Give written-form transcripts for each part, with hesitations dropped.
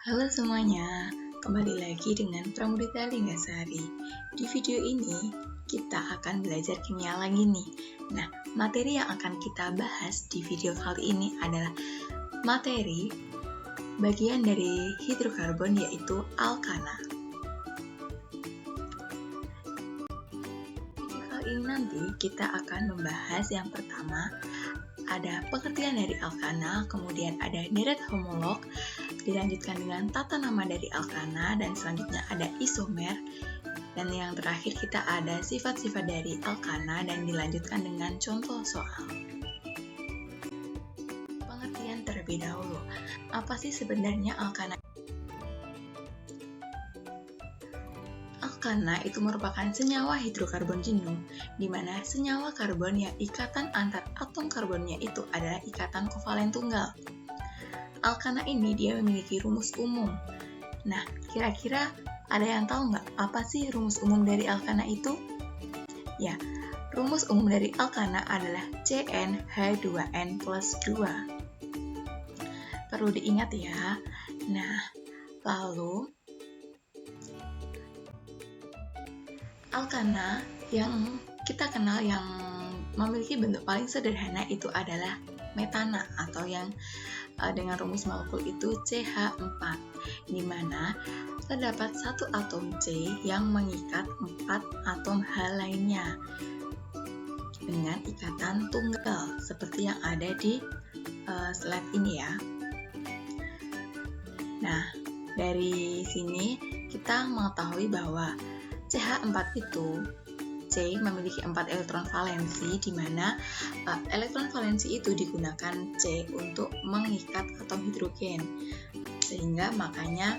Halo semuanya, kembali lagi dengan Pramudita Linggasari. Di video ini, kita akan belajar kimia lagi nih. Nah, materi yang akan kita bahas di video kali ini adalah materi bagian dari hidrokarbon yaitu alkana. Video kali ini nanti kita akan membahas yang pertama, ada pengertian dari alkana, kemudian ada deret homolog, dilanjutkan dengan tata nama dari alkana, dan selanjutnya ada isomer, dan yang terakhir kita ada sifat-sifat dari alkana, dan dilanjutkan dengan contoh soal. Pengertian terlebih dahulu, apa sih sebenarnya alkana? Alkana itu merupakan senyawa hidrokarbon jenuh, di mana senyawa karbon yang ikatan antar atom karbonnya itu adalah ikatan kovalen tunggal. Alkana ini dia memiliki rumus umum. Nah, kira-kira ada yang tahu nggak apa sih rumus umum dari alkana itu? Ya, rumus umum dari alkana adalah CnH2n plus 2. Perlu diingat ya. Nah, lalu alkana yang kita kenal yang memiliki bentuk paling sederhana itu adalah metana atau yang dengan rumus molekul itu CH4, di mana terdapat satu atom C yang mengikat 4 atom H lainnya dengan ikatan tunggal seperti yang ada di slide ini ya. Nah, dari sini kita mengetahui bahwa CH4 itu C memiliki 4 elektron valensi, di mana elektron valensi itu digunakan C untuk mengikat atom hidrogen, sehingga makanya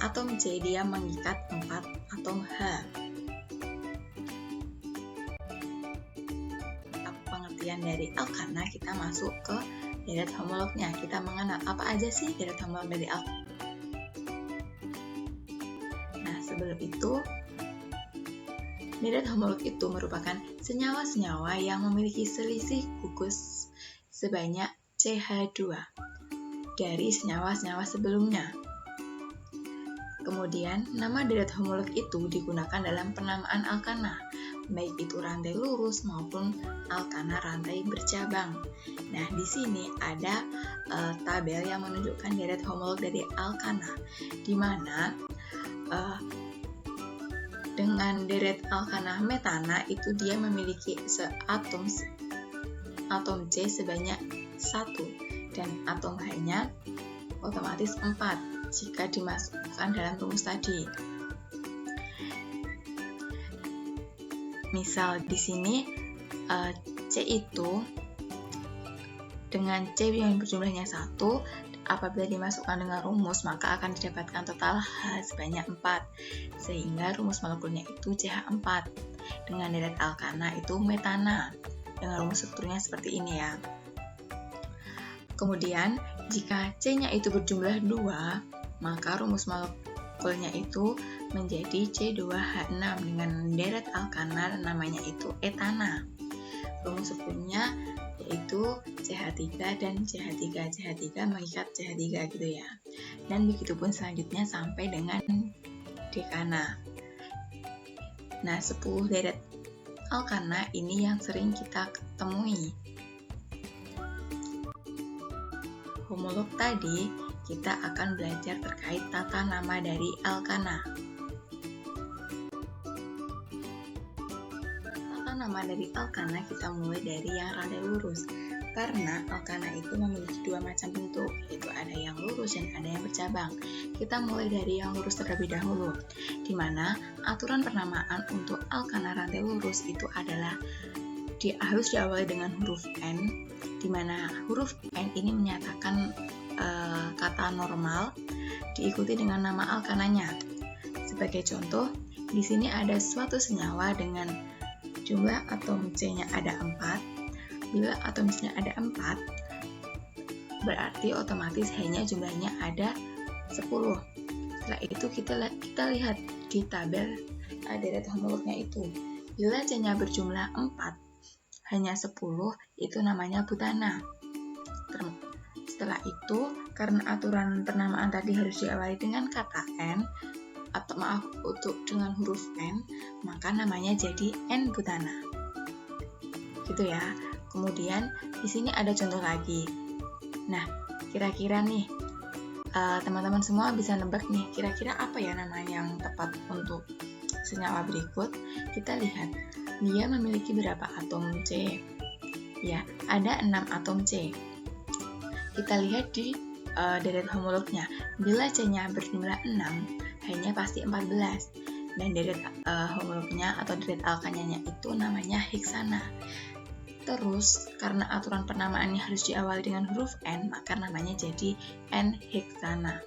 atom C dia mengikat 4 atom H. Pengertian dari alkana, kita masuk ke deret homolognya. Kita mengenal apa aja sih deret homolog dari alkana. Nah, sebelum itu, deret homolog itu merupakan senyawa-senyawa yang memiliki selisih gugus sebanyak CH2 dari senyawa-senyawa sebelumnya. Kemudian, nama deret homolog itu digunakan dalam penamaan alkana, baik itu rantai lurus maupun alkana rantai bercabang. Nah, di sini ada tabel yang menunjukkan deret homolog dari alkana, di mana dengan deret alkana metana itu dia memiliki atom C sebanyak 1 dan atom H-nya otomatis 4 jika dimasukkan dalam rumus tadi. Misal di sini C itu dengan C yang berjumlahnya 1, apabila dimasukkan dengan rumus maka akan didapatkan total H sebanyak 4, sehingga rumus molekulnya itu CH4. Dengan deret alkana itu metana, dengan rumus strukturnya seperti ini ya. Kemudian jika C-nya itu berjumlah 2, maka rumus molekulnya itu menjadi C2H6 dengan deret alkana namanya itu etana. Rumus strukturnya yaitu CH3 dan CH3 mengikat CH3 gitu ya. Dan begitu pun selanjutnya sampai dengan dekana. Nah, 10 deret alkana ini yang sering kita temui. Homolog tadi, kita akan belajar terkait tata nama dari alkana. Nama dari alkana kita mulai dari yang rantai lurus, karena alkana itu memiliki dua macam bentuk, yaitu ada yang lurus dan ada yang bercabang. Kita mulai dari yang lurus terlebih dahulu, di mana aturan penamaan untuk alkana rantai lurus itu adalah harus diawali dengan huruf N, di mana huruf N ini menyatakan kata normal diikuti dengan nama alkananya. Sebagai contoh, di sini ada suatu senyawa dengan jumlah atom C-nya ada 4. Bila atom C-nya ada 4, berarti otomatis H-nya jumlahnya ada 10. Setelah itu kita lihat di tabel deret homolognya itu. Bila C-nya berjumlah 4, hanya 10, itu namanya butana. setelah itu, karena aturan penamaan tadi harus diawali dengan kata N, atau dengan huruf N, maka namanya jadi N-butana. Gitu ya. Kemudian di sini ada contoh lagi. Nah, kira-kira nih teman-teman semua bisa nebak nih, kira-kira apa ya nama yang tepat untuk senyawa berikut. Kita lihat, dia memiliki berapa atom C? Ya, ada 6 atom C. Kita lihat di deret homolognya. Bila C-nya berjumlah 6, hanya pasti 14. Dan deret homolognya atau deret alkananya itu namanya heksana. Terus, karena aturan penamaannya harus diawali dengan huruf N, maka namanya jadi N-heksana.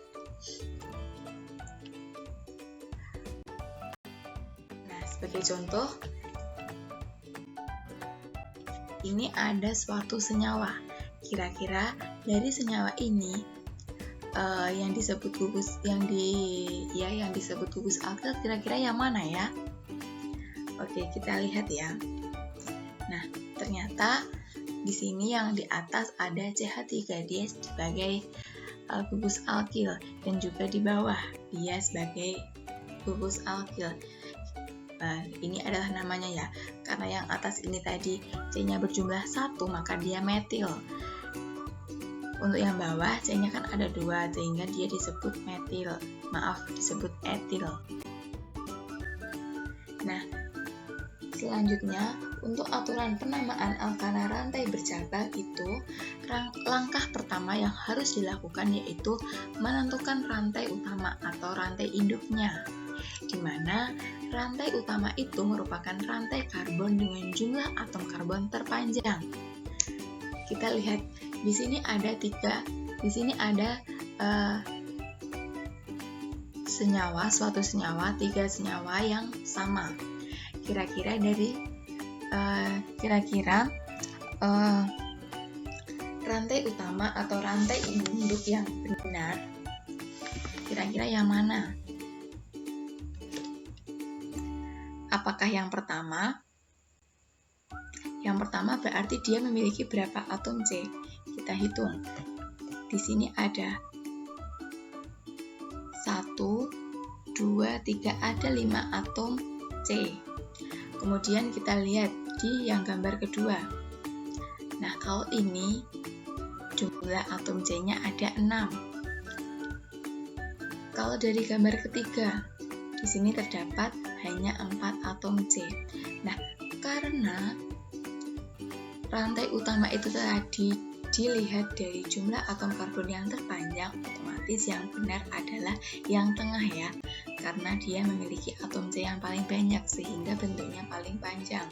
Nah, sebagai contoh, ini ada suatu senyawa. Kira-kira dari senyawa ini yang disebut gugus alkil, kira-kira yang mana ya? Oke, kita lihat ya. Nah, ternyata di sini yang di atas ada CH3, dia sebagai gugus alkil, dan juga di bawah dia sebagai gugus alkil. Ini adalah namanya ya, karena yang atas ini tadi C-nya berjumlah 1, maka dia metil. Untuk yang bawah C-nya kan ada 2, sehingga dia disebut disebut etil. Nah, selanjutnya untuk aturan penamaan alkana rantai bercabang itu, langkah pertama yang harus dilakukan yaitu menentukan rantai utama atau rantai induknya, di mana rantai utama itu merupakan rantai karbon dengan jumlah atom karbon terpanjang. Kita lihat di sini ada 3 senyawa yang sama. Kira-kira rantai utama atau rantai induk yang benar, kira-kira yang mana? Apakah yang pertama? Yang pertama berarti dia memiliki berapa atom C? Kita hitung. Di sini ada 1, 2, 3, ada 5 atom C. Kemudian kita lihat di yang gambar kedua. Nah, kalau ini jumlah atom C-nya ada 6. Kalau dari gambar ketiga, di sini terdapat hanya 4 atom C. Nah, karena rantai utama itu tadi dilihat dari jumlah atom karbon yang terpanjang, otomatis yang benar adalah yang tengah ya, karena dia memiliki atom C yang paling banyak sehingga bentuknya paling panjang.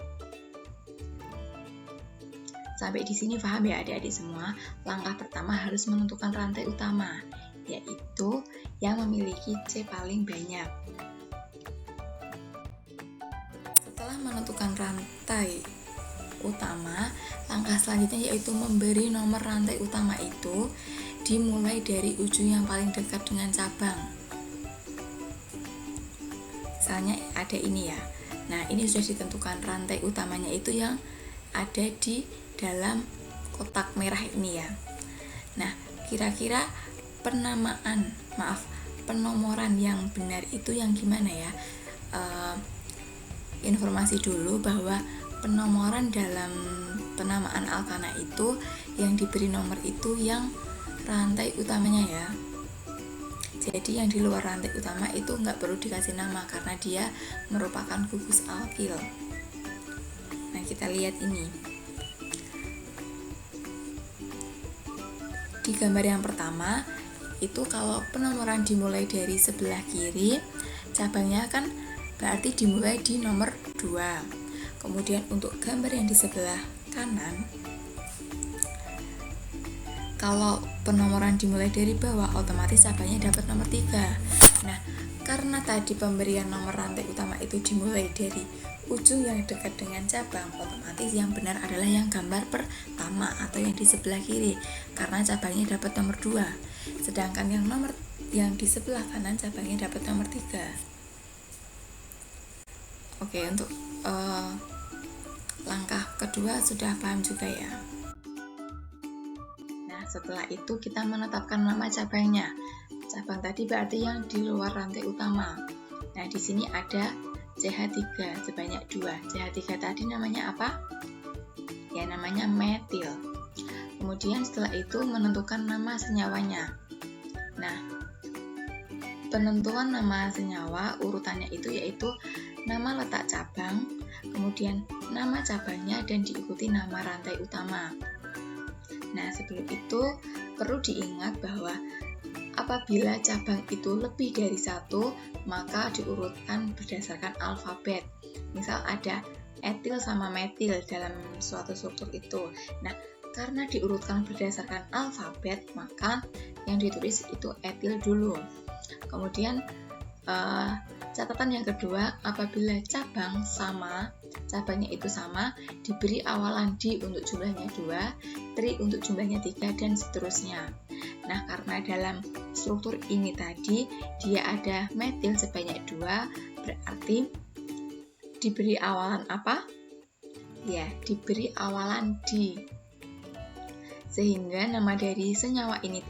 Sampai di sini paham ya adik-adik semua? Langkah pertama harus menentukan rantai utama, yaitu yang memiliki C paling banyak. Setelah menentukan rantai utama, langkah selanjutnya yaitu memberi nomor rantai utama itu dimulai dari ujung yang paling dekat dengan cabang. Misalnya ada ini ya. Nah, ini sudah ditentukan rantai utamanya itu yang ada di dalam kotak merah ini ya. Nah, kira-kira penomoran yang benar itu yang gimana ya? Informasi dulu bahwa penomoran dalam penamaan alkana itu yang diberi nomor itu yang rantai utamanya ya. Jadi yang di luar rantai utama itu nggak perlu dikasih nama karena dia merupakan gugus alkil. Nah, kita lihat ini. Di gambar yang pertama itu kalau penomoran dimulai dari sebelah kiri, cabangnya kan berarti dimulai di nomor 2. Kemudian untuk gambar yang di sebelah kanan, kalau penomoran dimulai dari bawah, otomatis cabangnya dapat nomor 3. Nah, karena tadi pemberian nomor rantai utama itu dimulai dari ujung yang dekat dengan cabang, otomatis yang benar adalah yang gambar pertama atau yang di sebelah kiri, karena cabangnya dapat nomor 2. Sedangkan yang di sebelah kanan cabangnya dapat nomor 3. Oke, untuk langkah kedua sudah paham juga ya. Nah, setelah itu kita menetapkan nama cabangnya. Cabang tadi berarti yang di luar rantai utama. Nah, di sini ada CH3 sebanyak 2. CH3 tadi namanya apa? Ya, namanya metil. Kemudian setelah itu menentukan nama senyawanya. Nah, penentuan nama senyawa urutannya itu yaitu nama letak cabang, kemudian nama cabangnya, dan diikuti nama rantai utama. Nah, sebelum itu perlu diingat bahwa apabila cabang itu lebih dari 1, maka diurutkan berdasarkan alfabet. Misal ada etil sama metil dalam suatu struktur itu. Nah, karena diurutkan berdasarkan alfabet, maka yang ditulis itu etil dulu. Kemudian catatan yang kedua, apabila cabangnya itu sama, diberi awalan di untuk jumlahnya 2, tri untuk jumlahnya 3, dan seterusnya. Nah, karena dalam struktur ini tadi dia ada metil sebanyak 2, berarti diberi awalan apa? Ya, diberi awalan di. Sehingga nama dari senyawa ini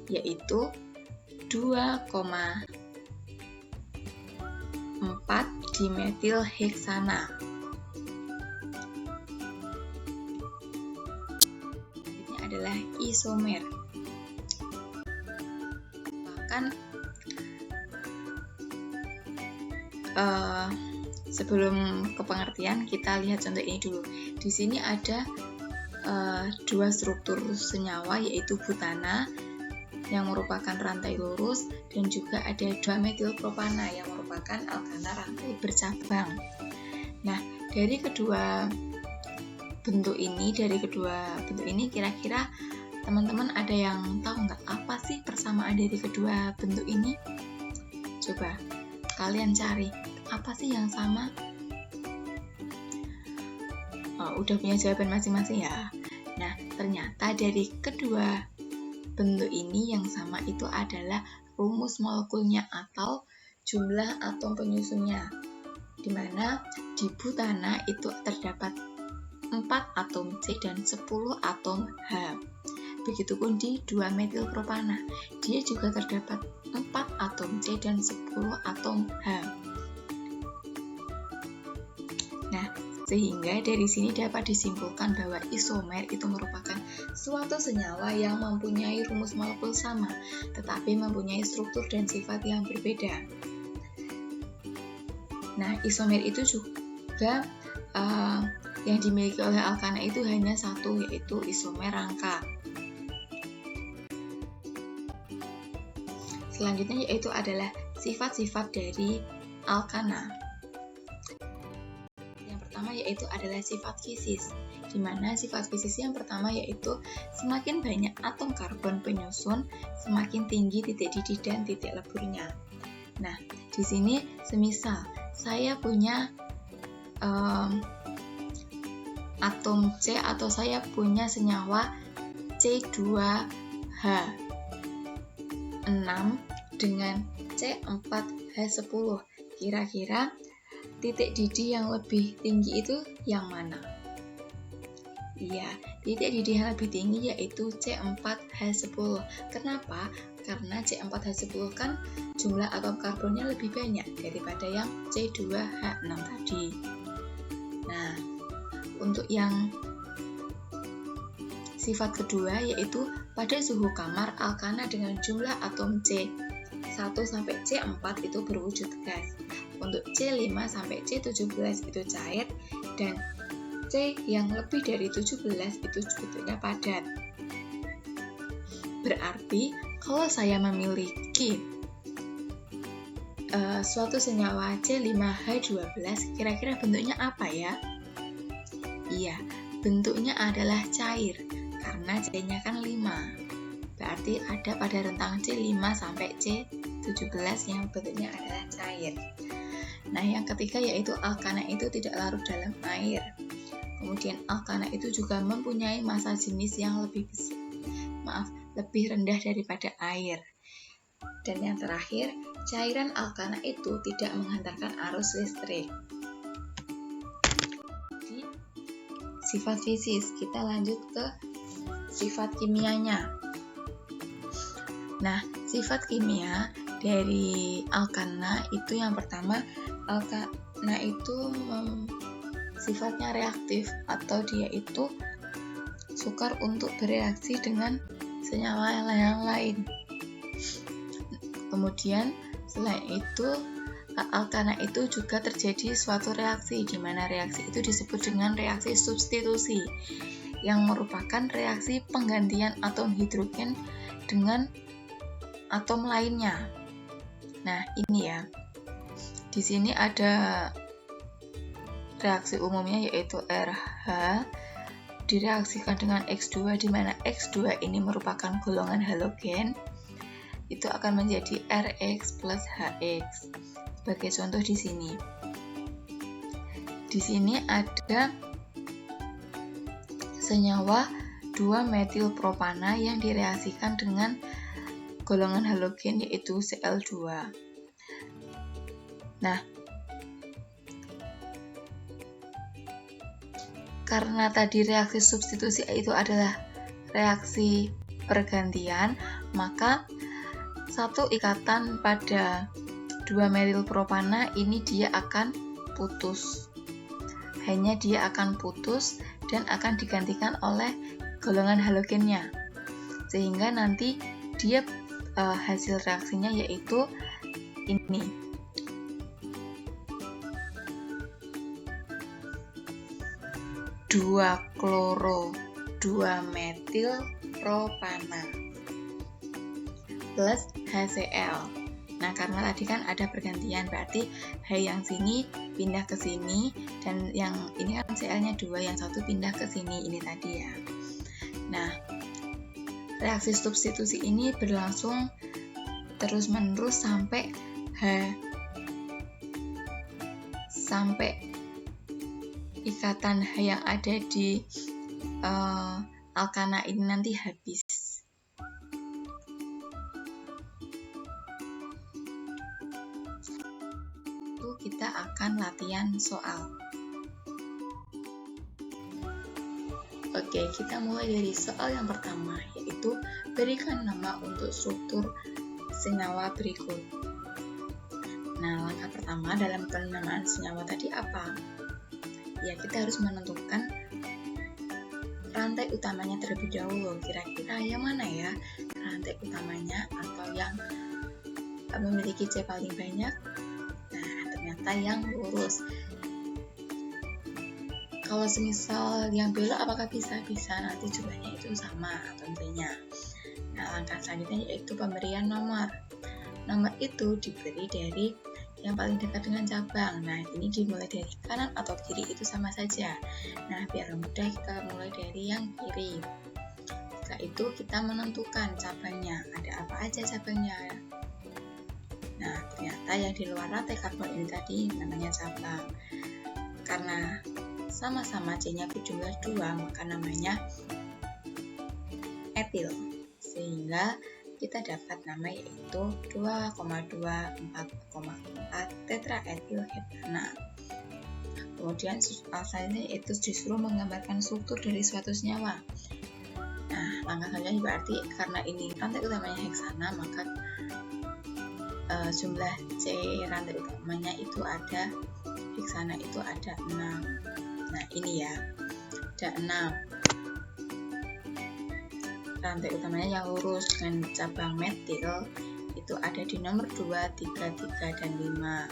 yaitu 2,4 dimetil heksana. Ini adalah isomer. Bahkan sebelum ke pengertian, kita lihat contoh ini dulu. Di sini ada 2 struktur senyawa, yaitu butana yang merupakan rantai lurus, dan juga ada 2-metilpropana yang merupakan alkana rantai bercabang. Nah, dari kedua bentuk ini kira-kira teman-teman ada yang tahu nggak apa sih persamaan dari kedua bentuk ini? Coba kalian cari, apa sih yang sama? Udah punya jawaban masing-masing ya? Nah, ternyata dari kedua bentuk ini yang sama itu adalah rumus molekulnya atau jumlah atom penyusunnya, di mana di butana itu terdapat 4 atom C dan 10 atom H. Begitupun di 2-metilpropana, dia juga terdapat 4 atom C dan 10 atom H. Nah, sehingga dari sini dapat disimpulkan bahwa isomer itu merupakan suatu senyawa yang mempunyai rumus molekul sama, tetapi mempunyai struktur dan sifat yang berbeda. Nah, isomer itu juga yang dimiliki oleh alkana itu hanya satu, yaitu isomer rangka. Selanjutnya yaitu adalah sifat-sifat dari alkana. Yaitu adalah sifat fisis, di mana sifat fisis yang pertama yaitu semakin banyak atom karbon penyusun, semakin tinggi titik didih dan titik leburnya. Nah, di sini semisal saya punya atom C atau saya punya senyawa C2H6 dengan C4H10, kira-kira titik didih yang lebih tinggi itu yang mana? Iya, titik didih yang lebih tinggi yaitu C4H10. Kenapa? Karena C4H10 kan jumlah atom karbonnya lebih banyak daripada yang C2H6 tadi. Nah, untuk yang sifat kedua yaitu pada suhu kamar alkana dengan jumlah atom C1 sampai C4 itu berwujud gas. Untuk C5 sampai C17 itu cair, dan C yang lebih dari 17 itu bentuknya padat. Berarti kalau saya memiliki suatu senyawa C5H12, kira-kira bentuknya apa ya? Iya, bentuknya adalah cair, karena C-nya kan 5. Berarti ada pada rentang C5 sampai C17 yang bentuknya adalah cair. Nah, yang ketiga yaitu alkana itu tidak larut dalam air. Kemudian alkana itu juga mempunyai massa jenis yang lebih rendah daripada air. Dan yang terakhir, cairan alkana itu tidak menghantarkan arus listrik. Jadi, sifat fisis, kita lanjut ke sifat kimianya. Nah, sifat kimia dari alkana itu yang pertama, alkana itu sifatnya reaktif atau dia itu sukar untuk bereaksi dengan senyawa yang lain. Kemudian selain itu, alkana itu juga terjadi suatu reaksi, di mana reaksi itu disebut dengan reaksi substitusi, yang merupakan reaksi penggantian atom hidrogen dengan atom lainnya. Nah, ini ya. Di sini ada reaksi umumnya yaitu RH direaksikan dengan X2, di mana X2 ini merupakan golongan halogen. Itu akan menjadi RX plus HX. Sebagai contoh di sini. Di sini ada senyawa 2-metilpropana yang direaksikan dengan golongan halogen yaitu Cl2. Nah, karena tadi reaksi substitusi itu adalah reaksi pergantian, maka satu ikatan pada 2-metilpropana ini dia akan putus. Hanya dia akan putus dan akan digantikan oleh golongan halogennya. Sehingga nanti dia hasil reaksinya yaitu ini. Dua kloro 2-metilpropana plus HCl. Nah, karena tadi kan ada pergantian, berarti H yang sini pindah ke sini, dan yang ini kan Cl-nya 2, yang satu pindah ke sini, ini tadi ya. Nah, reaksi substitusi ini berlangsung terus-menerus sampai ikatan H yang ada di alkana ini nanti habis. Itu kita akan latihan soal. Oke, kita mulai dari soal yang pertama, yaitu berikan nama untuk struktur senyawa berikut. Nah, langkah pertama dalam penamaan senyawa tadi apa? Ya, kita harus menentukan rantai utamanya terlebih dahulu. Kira-kira yang mana ya? Rantai utamanya atau yang memiliki C paling banyak? Nah, ternyata yang lurus. Kalau semisal yang belok apakah bisa? Bisa, nanti jumlahnya itu sama tentunya. Nah, langkah selanjutnya yaitu pemberian nomor. Nomor itu diberi dari yang paling dekat dengan cabang. Nah, ini dimulai dari kanan atau kiri itu sama saja. Nah, biar mudah kita mulai dari yang kiri. Setelah itu kita menentukan cabangnya. Ada apa aja cabangnya? Nah, ternyata yang di luar rantai karbon ini tadi namanya cabang. Karena sama-sama C-nya berjumlah 2, maka namanya etil. Sehingga kita dapat nama yaitu 2,24,4 tetraetilheptana. Kemudian soal selanjutnya yaitu disuruh menggambarkan struktur dari suatu senyawa. Nah, langkah selanjutnya berarti karena ini rantai utamanya heksana, maka jumlah C rantai utamanya itu ada heksana itu ada 6. Nah, ini ya, ada 6. Rantai utamanya yang lurus dengan cabang metil itu ada di nomor 2, 3, 3, dan 5.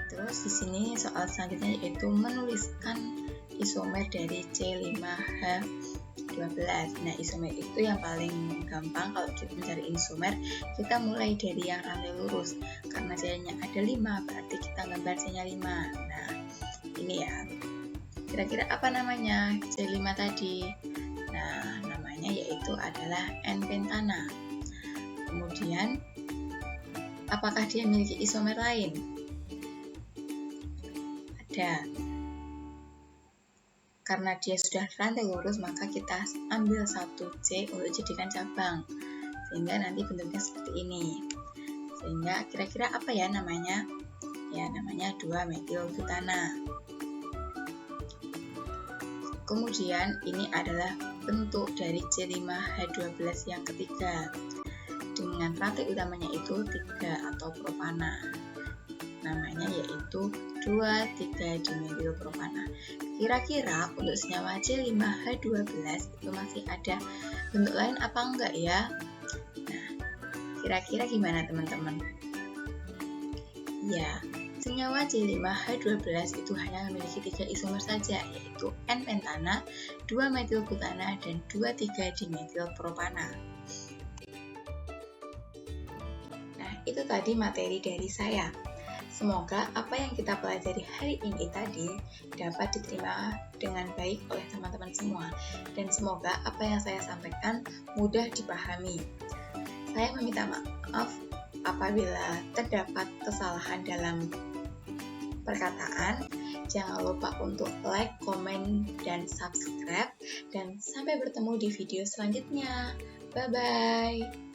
Terus di sini soal selanjutnya yaitu menuliskan isomer dari C5H12. Nah, isomer itu yang paling gampang kalau mencari isomer, kita mulai dari yang rantai lurus. Karena C-nya ada 5, berarti kita gambar C-nya 5. Nah, ini ya. Kira-kira apa namanya C5 tadi? Nah, namanya yaitu adalah N-pentana. Kemudian, apakah dia memiliki isomer lain? Ada. Karena dia sudah rantai lurus, maka kita ambil satu C untuk jadikan cabang. Sehingga nanti bentuknya seperti ini. Sehingga kira-kira apa ya namanya? Ya, namanya 2-metilbutana. Kemudian ini adalah bentuk dari C5H12 yang ketiga dengan rantai utamanya itu 3 atau propana. Namanya yaitu 2,3-dimetil propana. Kira-kira untuk senyawa C5H12 itu masih ada bentuk lain apa enggak ya? Nah, kira-kira gimana teman-teman? Ya, senyawa C5H12 itu hanya memiliki 3 isomer saja, yaitu N-pentana, 2-metilbutana, dan 2,3-dimetil propana. Nah, itu tadi materi dari saya. Semoga apa yang kita pelajari hari ini tadi dapat diterima dengan baik oleh teman-teman semua, dan semoga apa yang saya sampaikan mudah dipahami. Saya meminta maaf apabila terdapat kesalahan dalam perkataan. Jangan lupa untuk like, komen, dan subscribe. Dan sampai bertemu di video selanjutnya. Bye-bye.